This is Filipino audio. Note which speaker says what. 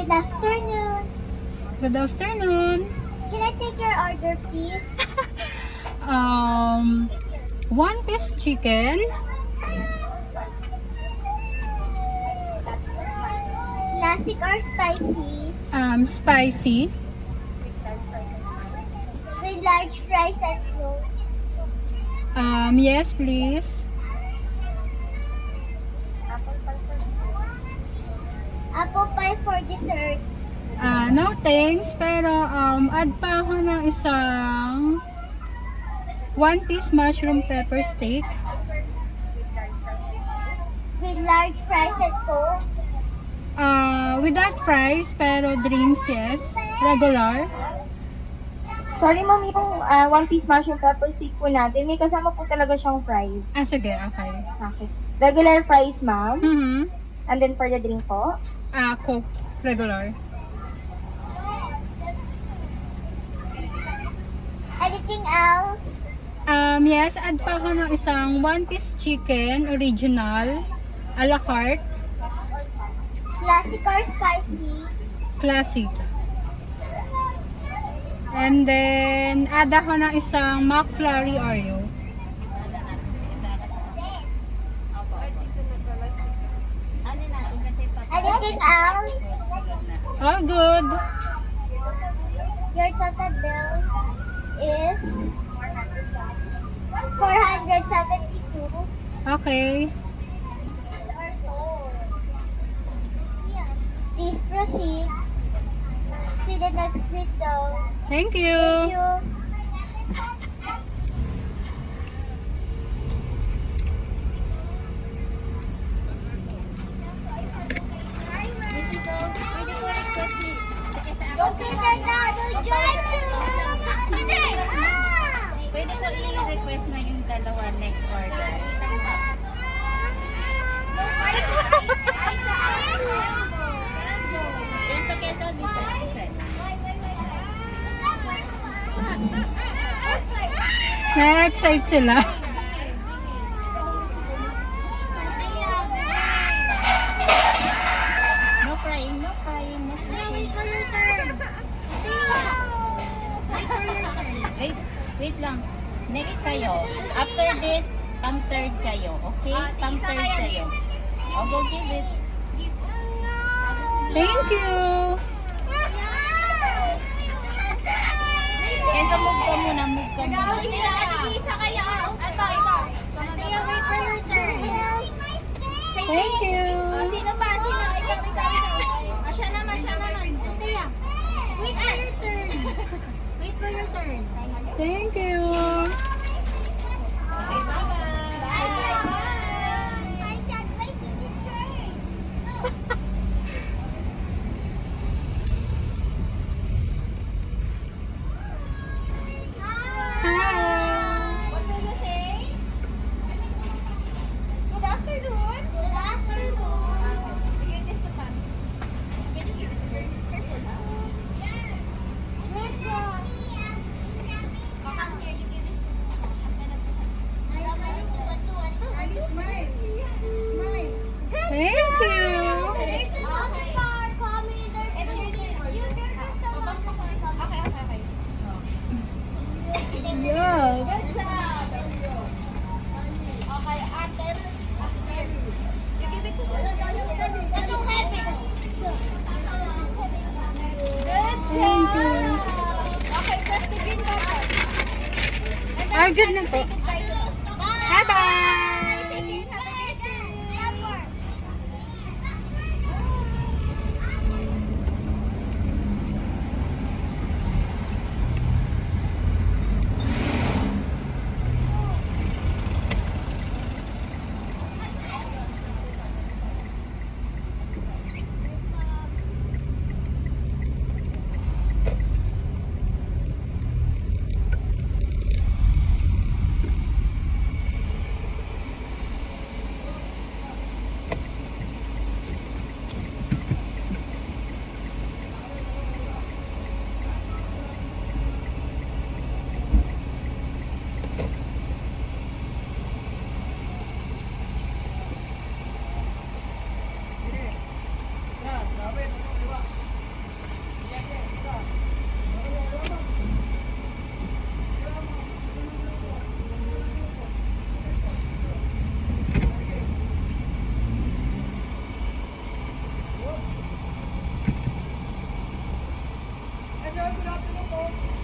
Speaker 1: Good afternoon.
Speaker 2: Good afternoon.
Speaker 1: Can I take your order, please?
Speaker 2: One piece chicken,
Speaker 1: Classic or spicy?
Speaker 2: spicy,
Speaker 1: With large fries and float.
Speaker 2: yes please.
Speaker 1: Apple pie for dessert.
Speaker 2: No thanks, pero add pa ako ng isang one piece mushroom pepper steak.
Speaker 1: With large fries and coke.
Speaker 2: Without fries, pero drinks yes. Regular.
Speaker 3: Sorry ma'am, yung one piece mushroom pepper steak po natin, may kasama po talaga siyang fries.
Speaker 2: Sige, okay.
Speaker 3: Okay. Regular fries ma'am.
Speaker 2: Mm-hmm.
Speaker 3: And then for the drink po.
Speaker 2: Coke. Regular.
Speaker 1: Anything else?
Speaker 2: Yes, add pa ako ng isang one piece chicken, original, a la carte,
Speaker 1: Classic or spicy?
Speaker 2: classic. And then, add ako ng isang McFlurry Oreo.
Speaker 1: Anything else?
Speaker 2: All good.
Speaker 1: Your total bill is 472.
Speaker 2: Okay.
Speaker 1: Please proceed to the next window.
Speaker 2: Thank you.
Speaker 1: Thank you. Okay na no drive-thru.
Speaker 4: Pwede ko i-request na yung dalawa next order. Keso, dito.
Speaker 2: Na-excite sila.
Speaker 4: No frying, no frying, no
Speaker 1: Wait
Speaker 4: frying.
Speaker 1: for your turn. Wait for your turn.
Speaker 4: Wait lang. Next kayo. After this, pang third kayo. Okay? Pang third kayo. O, go give it.
Speaker 2: Thank you.
Speaker 4: Keso, move ka muna, move ka muna.
Speaker 1: Isa kaya. Ito. Kaya wait for your turn.
Speaker 2: Thank you.
Speaker 1: Sino ba? Sino? Ikaw. Siya naman. Tia. Wait for your turn. Wait for your turn.
Speaker 2: Thank you.
Speaker 4: Okay, bye-bye.
Speaker 1: I said waiting your turn.
Speaker 2: Hi.
Speaker 1: What do you say? Good afternoon. Good afternoon. Give this to Pam. Can you give it to her? Careful, huh? Good job. Come here, you give it to her. I'm gonna put her. One, two. Smile. Smile. Good
Speaker 2: Thank
Speaker 1: job.
Speaker 2: you.
Speaker 1: There's another car coming. There's someone. Okay.
Speaker 2: Yeah.
Speaker 1: Good job. Okay, Ate. You give it to her. It's too heavy. Good
Speaker 2: Thank you.
Speaker 1: job. Okay, just begin na.
Speaker 2: Good na po.
Speaker 1: Bye.
Speaker 2: Bye-bye.
Speaker 1: sir. Good afternoon po.